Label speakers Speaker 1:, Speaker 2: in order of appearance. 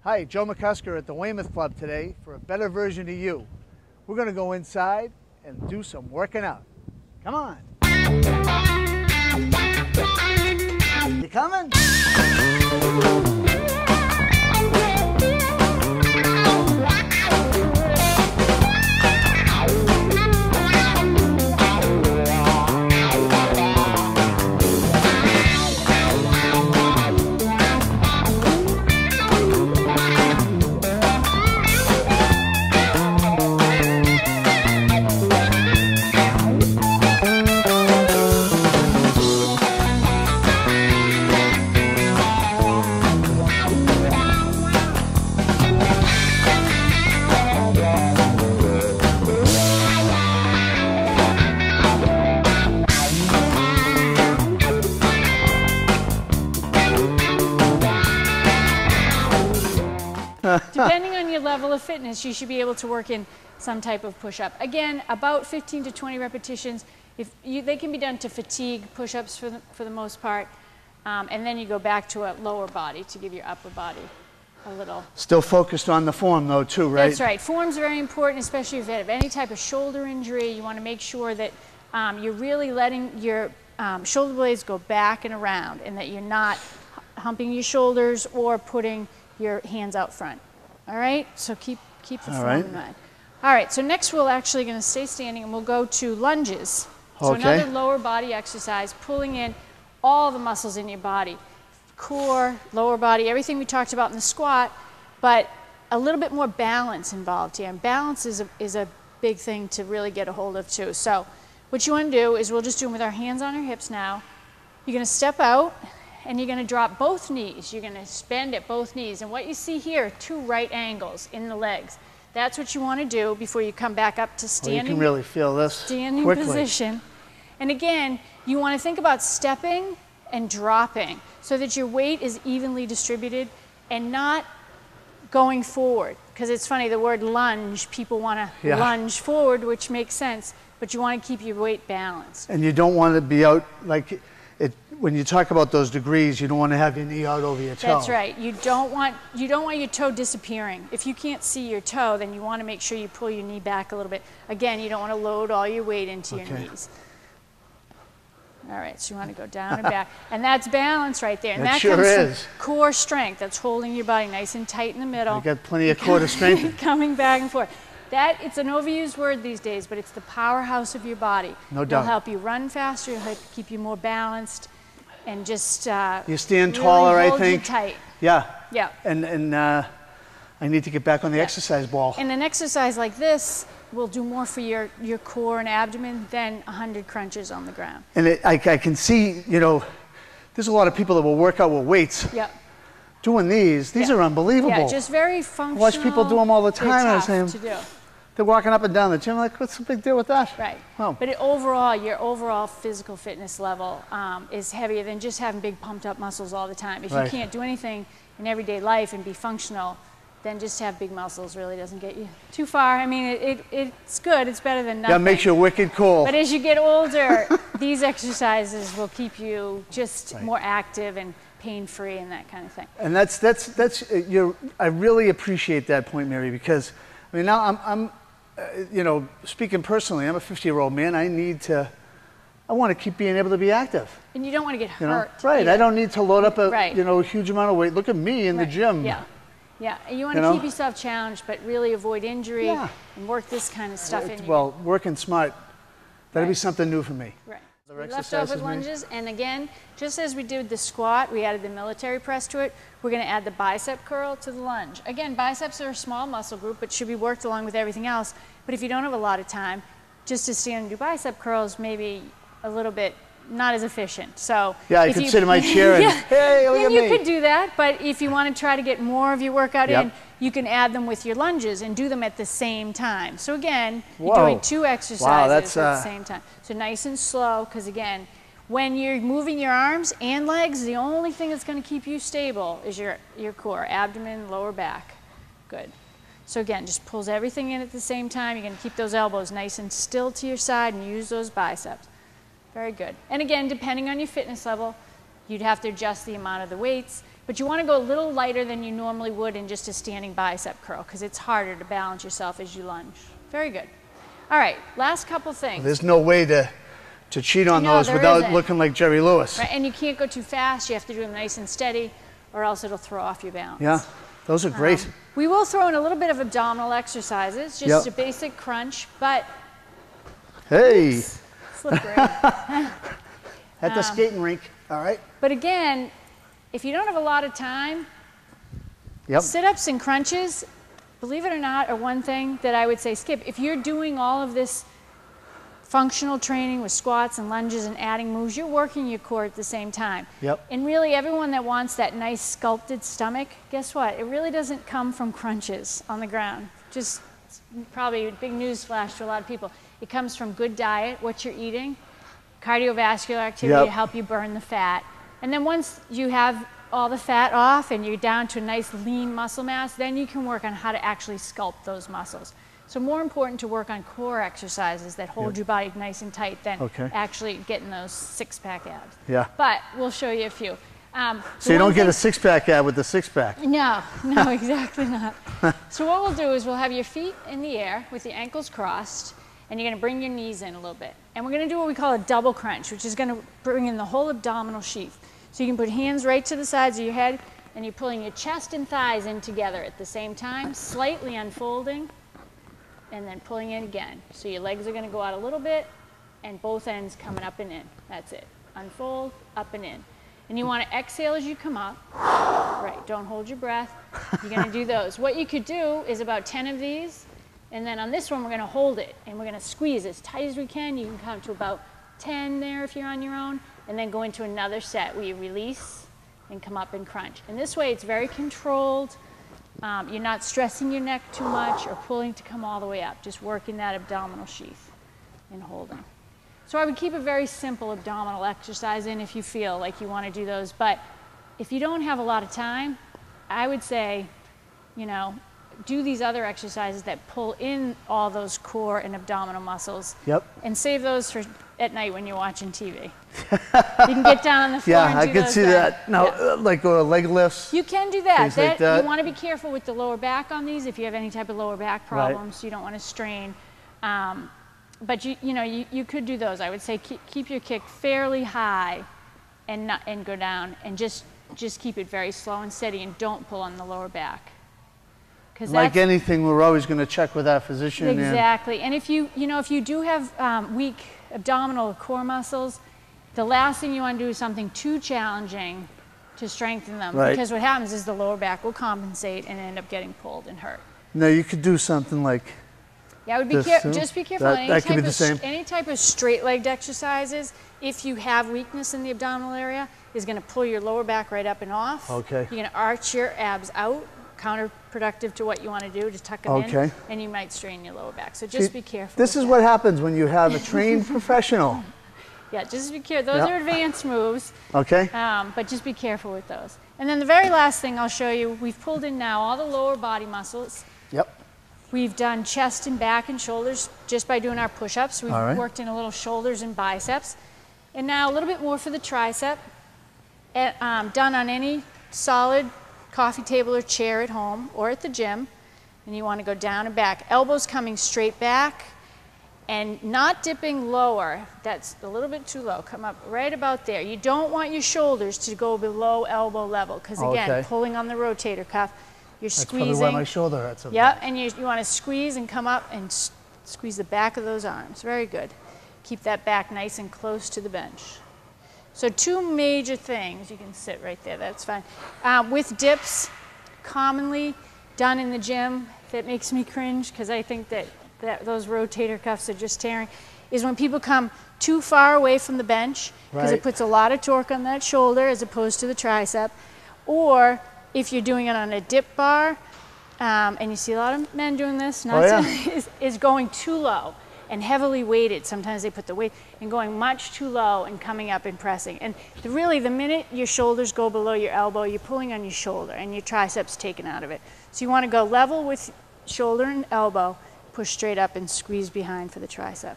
Speaker 1: Hi, Joe McCusker at the Weymouth Club today for a better version of you. We're going to go inside and do some working out. Come on. You coming?
Speaker 2: Depending on your level of fitness, you should be able to work in some type of push-up. Again, about 15 to 20 repetitions. They can be done to fatigue push-ups for the most part, and then you go back to a lower body to give your upper body a little.
Speaker 1: Still focused on the form though too, right?
Speaker 2: That's right. Form's very important, especially if you have any type of shoulder injury. You want to make sure that you're really letting your shoulder blades go back and around, and that you're not humping your shoulders or putting your hands out front. All right, so keep the form in mind. All right, so next we're actually going to stay standing and we'll go to lunges. So another lower body exercise, pulling in all the muscles in your body. Core, lower body, everything we talked about in the squat, but a little bit more balance involved here. And balance is a big thing to really get a hold of too. So what you want to do is we'll just do them with our hands on our hips now. You're going to step out, and you're going to drop both knees. You're going to bend at both knees. And what you see here are two right angles in the legs. That's what you want to do before you come back up to standing.
Speaker 1: You can really feel this
Speaker 2: standing
Speaker 1: quickly.
Speaker 2: Position. And again, you want to think about stepping and dropping so that your weight is evenly distributed and not going forward. Because it's funny, the word lunge, people want to lunge forward, which makes sense, but you want to keep your weight balanced.
Speaker 1: And you don't want to be out like it. When you talk about those degrees, you don't want to have your knee out over your toe.
Speaker 2: That's right. You don't want your toe disappearing. If you can't see your toe, then you want to make sure you pull your knee back a little bit. Again, you don't want to load all your weight into your knees. All right, so you want to go down and back. And that's balance right there. And that
Speaker 1: sure
Speaker 2: comes
Speaker 1: is.
Speaker 2: from core strength. That's holding your body nice and tight in the middle.
Speaker 1: You got plenty of core strength.
Speaker 2: Coming back and forth. It's an overused word these days, but it's the powerhouse of your body.
Speaker 1: No doubt.
Speaker 2: It'll help you run faster. It'll help keep you more balanced. And just
Speaker 1: you stand
Speaker 2: really
Speaker 1: taller, I
Speaker 2: hold
Speaker 1: think.
Speaker 2: You tight.
Speaker 1: Yeah.
Speaker 2: Yeah.
Speaker 1: And I need to get back on the exercise ball.
Speaker 2: And an exercise like this will do more for your core and abdomen than 100 crunches on the ground.
Speaker 1: And I can see, you know, there's a lot of people that will work out with weights.
Speaker 2: Yeah.
Speaker 1: Doing these are unbelievable.
Speaker 2: Yeah, just very functional.
Speaker 1: I watch people do them all the time.
Speaker 2: They're
Speaker 1: and
Speaker 2: tough to do.
Speaker 1: They're walking up and down the gym. I'm like, what's the big deal with that?
Speaker 2: Right.
Speaker 1: Oh.
Speaker 2: But overall, your overall physical fitness level is heavier than just having big pumped up muscles all the time. If you can't do anything in everyday life and be functional, then just have big muscles really doesn't get you too far. I mean, it's good. It's better than nothing.
Speaker 1: Yeah, makes you wicked cool.
Speaker 2: But as you get older, these exercises will keep you just more active and pain-free and that kind of thing. And
Speaker 1: I really appreciate that point, Mary, because I mean now I'm you know, speaking personally, I'm a 50-year-old man. I want to keep being able to be active.
Speaker 2: And you don't want to get hurt.
Speaker 1: You know? Right.
Speaker 2: Either.
Speaker 1: I don't need to load up a huge amount of weight. Look at me in the gym.
Speaker 2: Yeah. Yeah. And you want to keep yourself challenged, but really avoid injury and work this kind of stuff in.
Speaker 1: Well, working smart. That'll be something new for me.
Speaker 2: Right. We left off with lunges, and again, just as we did the squat, we added the military press to it, we're going to add the bicep curl to the lunge. Again, biceps are a small muscle group, but should be worked along with everything else. But if you don't have a lot of time, just to stand and do bicep curls may be a little bit not as efficient. So
Speaker 1: yeah, I could sit in my chair and hey, look at me.
Speaker 2: You could do that, but if you want to try to get more of your workout in, you can add them with your lunges and do them at the same time. So again, you're doing two exercises at the same time. So nice and slow, because again, when you're moving your arms and legs, the only thing that's going to keep you stable is your core, abdomen, lower back. Good. So again, just pulls everything in at the same time. You're going to keep those elbows nice and still to your side and use those biceps. Very good. And again, depending on your fitness level, you'd have to adjust the amount of the weights. But you want to go a little lighter than you normally would in just a standing bicep curl because it's harder to balance yourself as you lunge. Very good. All right, last couple things.
Speaker 1: There's no way to cheat on those without looking like Jerry Lewis.
Speaker 2: Right, and you can't go too fast. You have to do them nice and steady or else it'll throw off your balance.
Speaker 1: Yeah, those are great.
Speaker 2: We will throw in a little bit of abdominal exercises, just a basic crunch, but...
Speaker 1: Hey!
Speaker 2: Slippery.
Speaker 1: At the skating rink, all right?
Speaker 2: But again, if you don't have a lot of time, sit-ups and crunches, believe it or not, are one thing that I would say skip. If you're doing all of this functional training with squats and lunges and adding moves, you're working your core at the same time.
Speaker 1: Yep.
Speaker 2: And really, everyone that wants that nice sculpted stomach, guess what? It really doesn't come from crunches on the ground. Just probably a big news flash to a lot of people. It comes from good diet, what you're eating, cardiovascular activity to help you burn the fat. And then once you have all the fat off and you're down to a nice lean muscle mass, then you can work on how to actually sculpt those muscles. So more important to work on core exercises that hold your body nice and tight than actually getting those six-pack abs.
Speaker 1: Yeah.
Speaker 2: But we'll show you a few.
Speaker 1: So you don't get a six-pack ab with the six-pack.
Speaker 2: No, exactly not. So what we'll do is we'll have your feet in the air with your ankles crossed, and you're going to bring your knees in a little bit. And we're going to do what we call a double crunch, which is going to bring in the whole abdominal sheath. So you can put hands right to the sides of your head, and you're pulling your chest and thighs in together at the same time, slightly unfolding, and then pulling in again. So your legs are going to go out a little bit, and both ends coming up and in. That's it. Unfold, up and in. And you want to exhale as you come up. Right, don't hold your breath. You're going to do those. What you could do is about 10 of these, and then on this one we're going to hold it, and we're going to squeeze as tight as we can. You can come to about 10 there if you're on your own, and then go into another set where you release and come up and crunch. And this way it's very controlled. You're not stressing your neck too much or pulling to come all the way up, just working that abdominal sheath and holding. So I would keep a very simple abdominal exercise in if you feel like you want to do those. But if you don't have a lot of time, I would say, you know, do these other exercises that pull in all those core and abdominal muscles. Yep. And save those for at night when you're watching TV. You can get down on the floor and do those. Yeah, I could see that. Now, like leg lifts. You can do that. Like that. You want to be careful with the lower back on these if you have any type of lower back problems. You don't want to strain. But you could do those. I would say keep your kick fairly high and go down, and just keep it very slow and steady, and don't pull on the lower back. Like anything, we're always going to check with our physician. Exactly. And if you do have weak abdominal core muscles, the last thing you want to do is something too challenging to strengthen them. Right. Because what happens is the lower back will compensate and end up getting pulled and hurt. No, you could do something like I would be just be careful. Any type of straight-legged exercises, if you have weakness in the abdominal area, is going to pull your lower back right up and off. Okay. You're going to arch your abs out, counterproductive to what you want to do, to tuck them in, and you might strain your lower back. So just be careful. This is what happens when you have a trained professional. Yeah, just be careful. Those are advanced moves. Okay. But just be careful with those. And then the very last thing I'll show you, we've pulled in now all the lower body muscles. Yep. We've done chest and back and shoulders just by doing our push-ups. We've worked in a little shoulders and biceps. And now a little bit more for the tricep. Done on any solid coffee table or chair at home or at the gym. And you want to go down and back. Elbows coming straight back and not dipping lower. That's a little bit too low. Come up right about there. You don't want your shoulders to go below elbow level because, again, pulling on the rotator cuff, you're squeezing. That's probably why my shoulder hurts. Yep, and you want to squeeze and come up and squeeze the back of those arms. Very good. Keep that back nice and close to the bench. So two major things. You can sit right there. That's fine. With dips, commonly done in the gym, that makes me cringe because I think that those rotator cuffs are just tearing, is when people come too far away from the bench because it puts a lot of torque on that shoulder as opposed to the tricep, or if you're doing it on a dip bar, and you see a lot of men doing this, is going too low and heavily weighted. Sometimes they put the weight and going much too low and coming up and pressing. And really, the minute your shoulders go below your elbow, you're pulling on your shoulder and your triceps taken out of it. So you want to go level with shoulder and elbow, push straight up and squeeze behind for the tricep.